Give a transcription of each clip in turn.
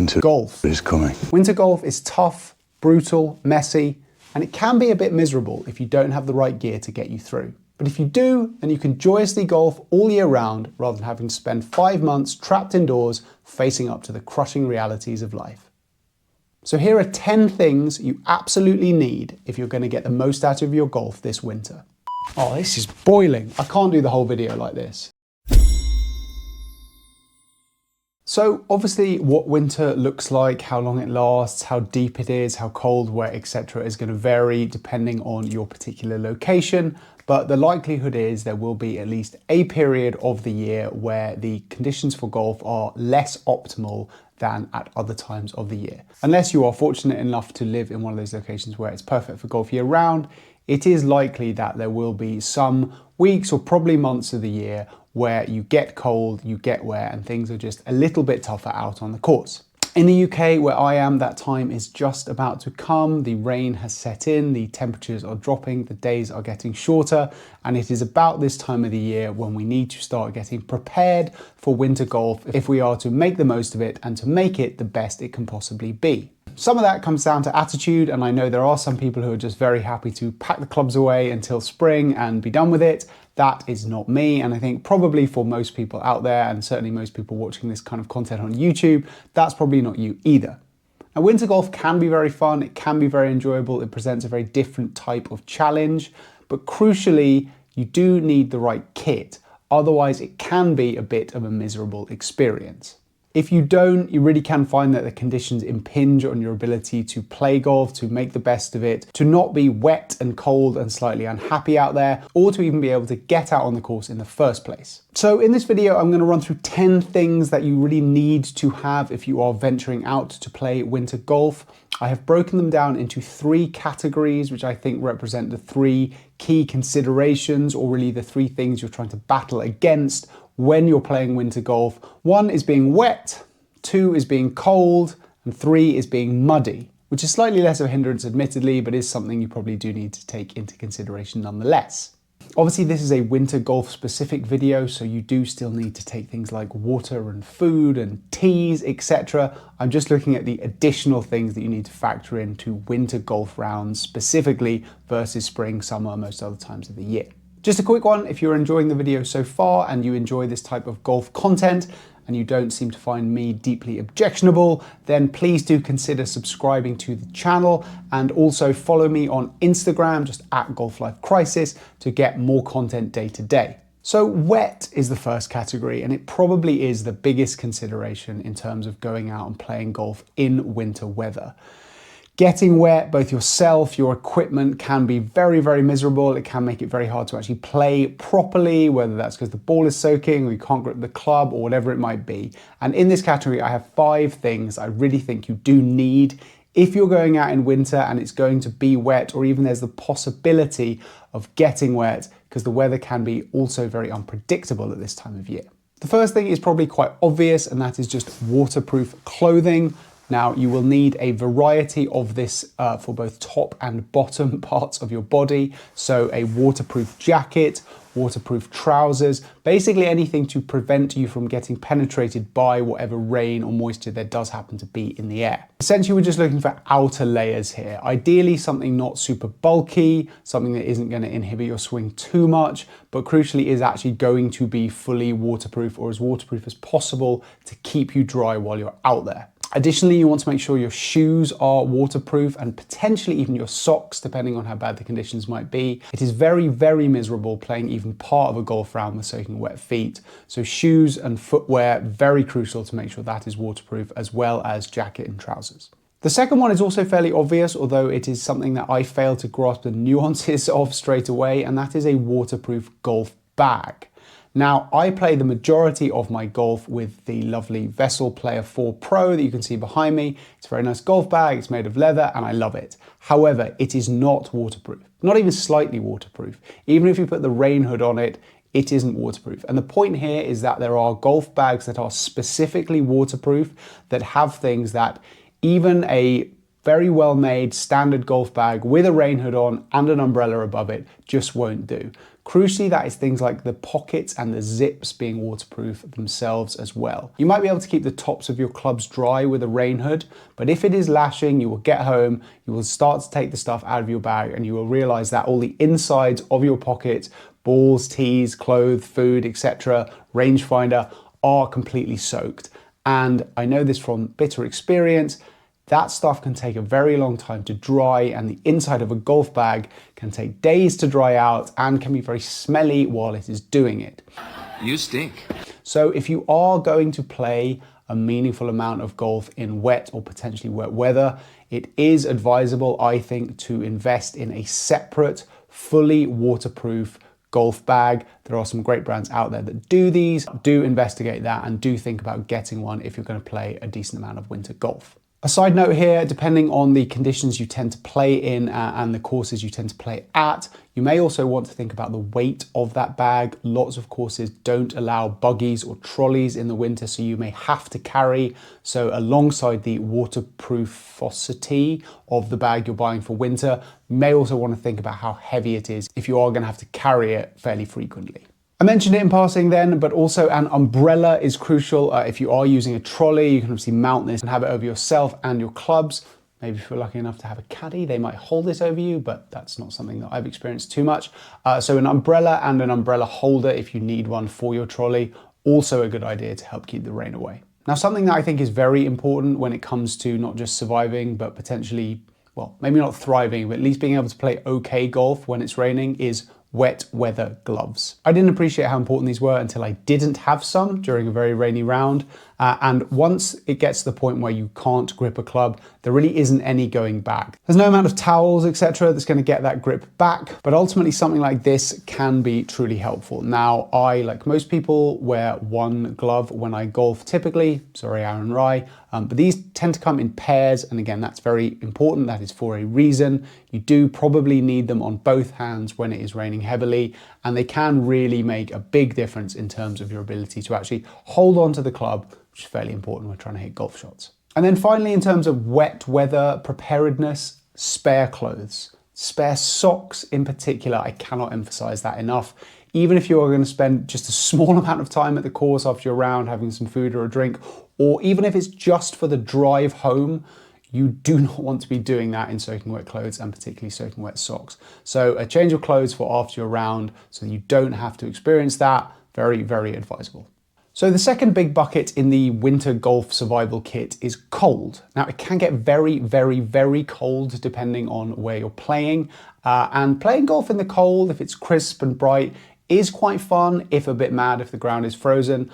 winter golf is coming. Winter golf is tough, brutal, messy, and it can be a bit miserable if you don't have the right gear to get you through. But if you do, then you can joyously golf all year round rather than having to spend 5 months trapped indoors facing up to the crushing realities of life. So here are 10 things you absolutely need if you're going to get the most out of your golf this winter. Oh, this is boiling. I can't do the whole video like this. So obviously what winter looks like, how long it lasts, how deep it is, how cold, wet, etc. is going to vary depending on your particular location. But the likelihood is there will be at least a period of the year where the conditions for golf are less optimal than at other times of the year. Unless you are fortunate enough to live in one of those locations where it's perfect for golf year round, it is likely that there will be some weeks or probably months of the year where you get cold, you get wet, and things are just a little bit tougher out on the course. In the UK, where I am, that time is just about to come. The rain has set in, the temperatures are dropping, the days are getting shorter, and it is about this time of the year when we need to start getting prepared for winter golf if we are to make the most of it and to make it the best it can possibly be. Some of that comes down to attitude, and I know there are some people who are just very happy to pack the clubs away until spring and be done with it. That is not me, and I think probably for most people out there, and certainly most people watching this kind of content on YouTube, that's probably not you either. Now, winter golf can be very fun, it can be very enjoyable, it presents a very different type of challenge, but crucially, you do need the right kit, otherwise it can be a bit of a miserable experience. If you don't, you really can find that the conditions impinge on your ability to play golf, to make the best of it, to not be wet and cold and slightly unhappy out there, or to even be able to get out on the course in the first place. So in this video, I'm going to run through 10 things that you really need to have if you are venturing out to play winter golf. I have broken them down into 3 categories, which I think represent the 3 key considerations, or really the 3 things you're trying to battle against when you're playing winter golf. 1 is being wet, 2 is being cold, and 3 is being muddy, which is slightly less of a hindrance admittedly, but is something you probably do need to take into consideration nonetheless. Obviously, this is a winter golf specific video, so you do still need to take things like water and food and teas, etc. I'm just looking at the additional things that you need to factor into winter golf rounds specifically versus spring, summer, most other times of the year. Just a quick one, if you're enjoying the video so far and you enjoy this type of golf content and you don't seem to find me deeply objectionable, then please do consider subscribing to the channel and also follow me on Instagram, just @GolfLifeCrisis, to get more content day to day. So wet is the first category, and it probably is the biggest consideration in terms of going out and playing golf in winter weather. Getting wet, both yourself, your equipment, can be very, very miserable. It can make it very hard to actually play properly, whether that's because the ball is soaking or you can't grip the club or whatever it might be. And in this category, I have 5 things I really think you do need if you're going out in winter and it's going to be wet, or even there's the possibility of getting wet, because the weather can be also very unpredictable at this time of year. The first thing is probably quite obvious, and that is just waterproof clothing. Now, you will need a variety of this for both top and bottom parts of your body. So a waterproof jacket, waterproof trousers, basically anything to prevent you from getting penetrated by whatever rain or moisture there does happen to be in the air. Essentially, we're just looking for outer layers here. Ideally, something not super bulky, something that isn't going to inhibit your swing too much, but crucially is actually going to be fully waterproof, or as waterproof as possible, to keep you dry while you're out there. Additionally, you want to make sure your shoes are waterproof, and potentially even your socks, depending on how bad the conditions might be. It is very, very miserable playing even part of a golf round with soaking wet feet. So shoes and footwear, very crucial to make sure that is waterproof, as well as jacket and trousers. The second one is also fairly obvious, although it is something that I failed to grasp the nuances of straight away, and that is a waterproof golf bag. Now, I play the majority of my golf with the lovely Vessel Player 4 Pro that you can see behind me. It's a very nice golf bag, it's made of leather, and I love it. However, it is not waterproof, not even slightly waterproof. Even if you put the rain hood on it, it isn't waterproof. And the point here is that there are golf bags that are specifically waterproof, that have things that even a very well made standard golf bag with a rain hood on and an umbrella above it just won't do. Crucially, that is things like the pockets and the zips being waterproof themselves as well. You might be able to keep the tops of your clubs dry with a rain hood, but if it is lashing, you will get home, you will start to take the stuff out of your bag, and you will realize that all the insides of your pockets, balls, tees, clothes, food, etc., rangefinder, are completely soaked. And I know this from bitter experience. That stuff can take a very long time to dry, and the inside of a golf bag can take days to dry out and can be very smelly while it is doing it. You stink. So if you are going to play a meaningful amount of golf in wet or potentially wet weather, it is advisable, I think, to invest in a separate, fully waterproof golf bag. There are some great brands out there that do these. Do investigate that and do think about getting one if you're going to play a decent amount of winter golf. A side note here, depending on the conditions you tend to play in and the courses you tend to play at, you may also want to think about the weight of that bag. Lots of courses don't allow buggies or trolleys in the winter, so you may have to carry. So alongside the waterproofosity of the bag you're buying for winter, you may also want to think about how heavy it is if you are going to have to carry it fairly frequently. I mentioned it in passing then, but also an umbrella is crucial. If you are using a trolley, you can obviously mount this and have it over yourself and your clubs. Maybe if you're lucky enough to have a caddy, they might hold it over you, but that's not something that I've experienced too much. So an umbrella and an umbrella holder, if you need one for your trolley, also a good idea to help keep the rain away. Now, something that I think is very important when it comes to not just surviving, but potentially, well, maybe not thriving, but at least being able to play okay golf when it's raining is wet weather gloves. I didn't appreciate how important these were until I didn't have some during a very rainy round. And once it gets to the point where you can't grip a club, there really isn't any going back. There's no amount of towels, etc., that's going to get that grip back, but ultimately something like this can be truly helpful. Now, I, like most people, wear one glove when I golf typically. Sorry, Aaron Rye. But these tend to come in pairs, and again, that's very important. That is for a reason. You do probably need them on both hands when it is raining heavily, and they can really make a big difference in terms of your ability to actually hold on to the club, which is fairly important when trying to hit golf shots. And then finally, in terms of wet weather preparedness, spare clothes. Spare socks in particular, I cannot emphasize that enough. Even if you're going to spend just a small amount of time at the course after your round having some food or a drink, or even if it's just for the drive home, you do not want to be doing that in soaking wet clothes, and particularly soaking wet socks. So a change of clothes for after your round so you don't have to experience that, very, very advisable. So the second big bucket in the winter golf survival kit is cold. Now it can get very, very, very cold depending on where you're playing. And playing golf in the cold, if it's crisp and bright, is quite fun, if a bit mad if the ground is frozen.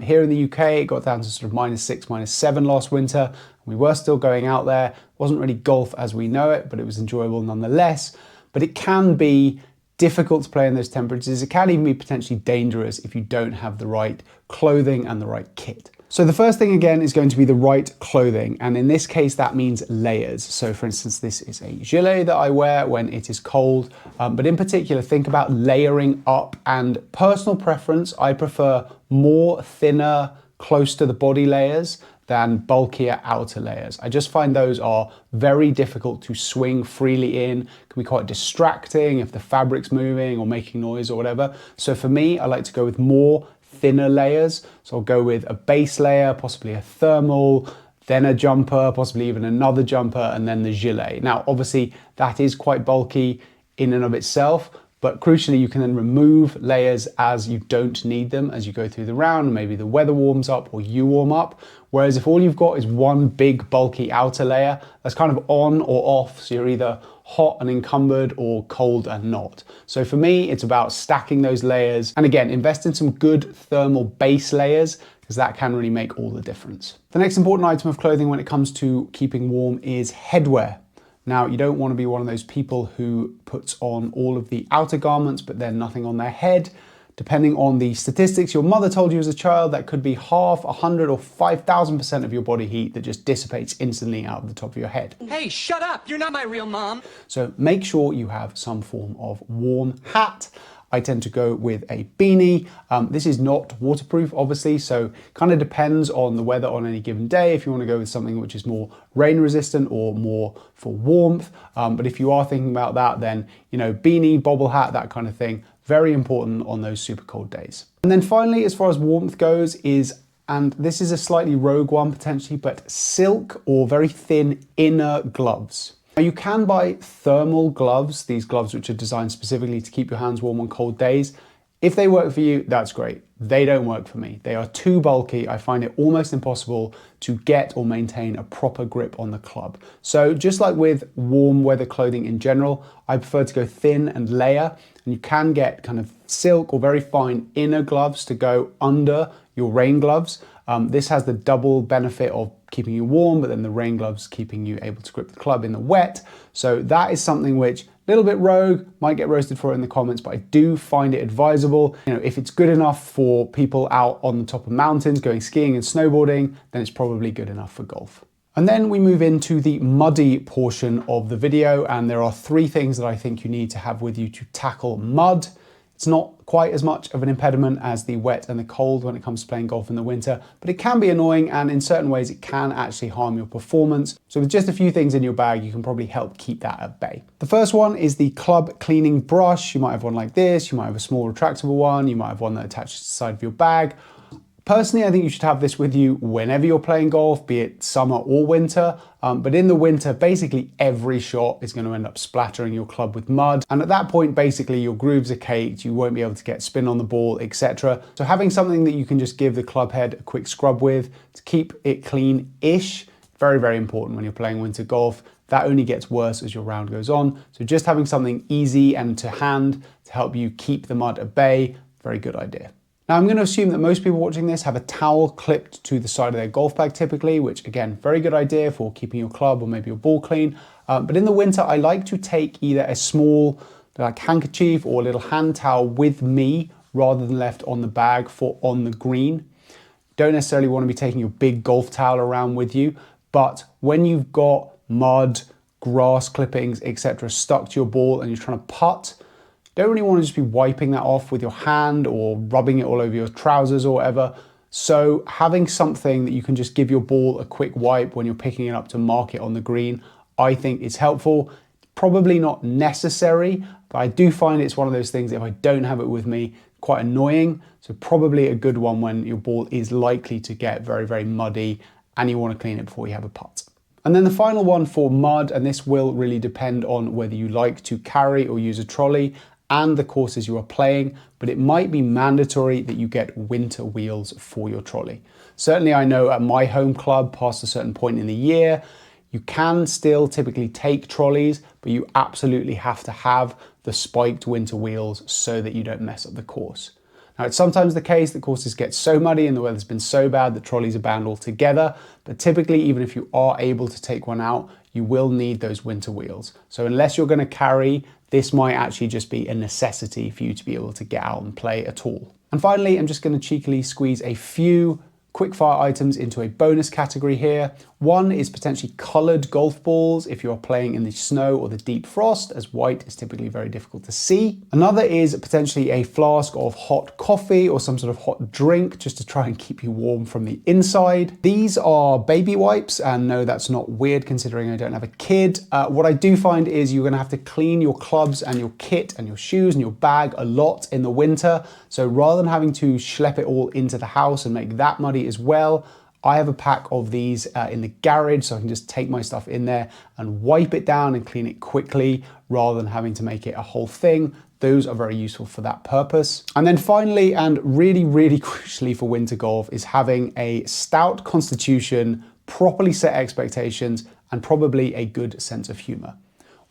Here in the UK, it got down to sort of -6, -7 last winter. We were still going out there. It wasn't really golf as we know it, but it was enjoyable nonetheless. But it can be difficult to play in those temperatures. It can even be potentially dangerous if you don't have the right clothing and the right kit. So the first thing again is going to be the right clothing, and in this case that means layers. So for instance, this is a gilet that I wear when it is cold, but in particular think about layering up, and personal preference, I prefer more thinner, close to the body layers than bulkier outer layers. I just find those are very difficult to swing freely in, can be quite distracting if the fabric's moving or making noise or whatever. So for me, I like to go with more thinner layers. So I'll go with a base layer, possibly a thermal, then a jumper, possibly even another jumper, and then the gilet. Now, obviously that is quite bulky in and of itself, but crucially you can then remove layers as you don't need them as you go through the round. Maybe the weather warms up or you warm up. Whereas if all you've got is one big bulky outer layer, that's kind of on or off. So you're either hot and encumbered or cold and not. So for me, it's about stacking those layers. And again, invest in some good thermal base layers, because that can really make all the difference. The next important item of clothing when it comes to keeping warm is headwear. Now, you don't want to be one of those people who puts on all of the outer garments, but then nothing on their head. Depending on the statistics your mother told you as a child, that could be half, 100 or 5,000% of your body heat that just dissipates instantly out of the top of your head. Hey, shut up! You're not my real mom! So make sure you have some form of warm hat. I tend to go with a beanie. This is not waterproof, obviously, so kind of depends on the weather on any given day. If you want to go with something which is more rain resistant or more for warmth, but if you are thinking about that, then beanie, bobble hat, that kind of thing, very important on those super cold days. And then finally, as far as warmth goes, and this is a slightly rogue one potentially, but silk or very thin inner gloves. Now you can buy thermal gloves, these gloves which are designed specifically to keep your hands warm on cold days. If they work for you, that's great. They don't work for me. They are too bulky. I find it almost impossible to get or maintain a proper grip on the club. So just like with warm weather clothing in general, I prefer to go thin and layer, and you can get kind of silk or very fine inner gloves to go under your rain gloves. This has the double benefit of keeping you warm, but then the rain gloves keeping you able to grip the club in the wet. So that is something which, a little bit rogue, might get roasted for it in the comments, but I do find it advisable. If it's good enough for people out on the top of mountains going skiing and snowboarding, then it's probably good enough for golf. And then we move into the muddy portion of the video, and there are 3 things that I think you need to have with you to tackle mud. It's not quite as much of an impediment as the wet and the cold when it comes to playing golf in the winter, but it can be annoying, and in certain ways it can actually harm your performance. So with just a few things in your bag, you can probably help keep that at bay. The first one is the club cleaning brush. You might have one like this, you might have a small retractable one, you might have one that attaches to the side of your bag. Personally, I think you should have this with you whenever you're playing golf, be it summer or winter. But in the winter, basically every shot is going to end up splattering your club with mud. And at that point, basically your grooves are caked, you won't be able to get spin on the ball, etc. So having something that you can just give the club head a quick scrub with to keep it clean-ish, very, very important when you're playing winter golf. That only gets worse as your round goes on. So just having something easy and to hand to help you keep the mud at bay, very good idea. Now I'm going to assume that most people watching this have a towel clipped to the side of their golf bag typically, which again, very good idea for keeping your club or maybe your ball clean. But in the winter, I like to take either a small like handkerchief or a little hand towel with me rather than left on the bag for on the green. Don't necessarily want to be taking your big golf towel around with you, but when you've got mud, grass clippings, etc. stuck to your ball and you're trying to putt, don't really want to just be wiping that off with your hand or rubbing it all over your trousers or whatever. So having something that you can just give your ball a quick wipe when you're picking it up to mark it on the green, I think is helpful. Probably not necessary, but I do find it's one of those things, if I don't have it with me, quite annoying. So probably a good one when your ball is likely to get very, very muddy and you want to clean it before you have a putt. And then the final one for mud, and this will really depend on whether you like to carry or use a trolley and the courses you are playing, but it might be mandatory that you get winter wheels for your trolley. Certainly I know at my home club, past a certain point in the year, you can still typically take trolleys, but you absolutely have to have the spiked winter wheels so that you don't mess up the course. Now it's sometimes the case that courses get so muddy and the weather's been so bad that trolleys are banned altogether, but typically even if you are able to take one out, you will need those winter wheels. So unless you're going to carry, this might actually just be a necessity for you to be able to get out and play at all. And finally, I'm just going to cheekily squeeze a few quickfire items into a bonus category here. One is potentially colored golf balls if you're playing in the snow or the deep frost, as white is typically very difficult to see. Another is potentially a flask of hot coffee or some sort of hot drink just to try and keep you warm from the inside. These are baby wipes, and no, that's not weird considering I don't have a kid. What I do find is you're gonna have to clean your clubs and your kit and your shoes and your bag a lot in the winter. So rather than having to schlep it all into the house and make that muddy as well, I have a pack of these in the garage, so I can just take my stuff in there and wipe it down and clean it quickly rather than having to make it a whole thing. Those are very useful for that purpose. And then finally, and really, really crucially for winter golf, is having a stout constitution, properly set expectations, and probably a good sense of humor.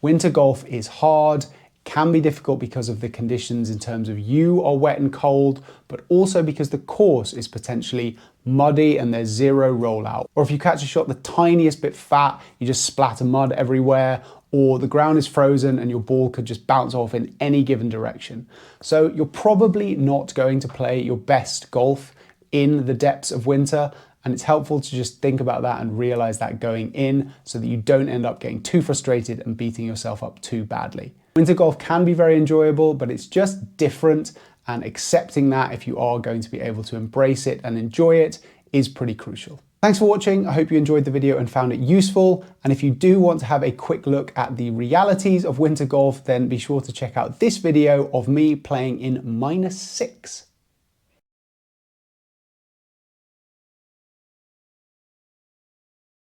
Winter golf is hard, can be difficult because of the conditions in terms of you are wet and cold, but also because the course is potentially muddy and there's zero rollout. Or if you catch a shot the tiniest bit fat, you just splatter mud everywhere, or the ground is frozen and your ball could just bounce off in any given direction. So you're probably not going to play your best golf in the depths of winter, and it's helpful to just think about that and realize that going in so that you don't end up getting too frustrated and beating yourself up too badly. Winter golf can be very enjoyable, but it's just different, and accepting that if you are going to be able to embrace it and enjoy it is pretty crucial. Thanks for watching. I hope you enjoyed the video and found it useful. And if you do want to have a quick look at the realities of winter golf, then be sure to check out this video of me playing in -6.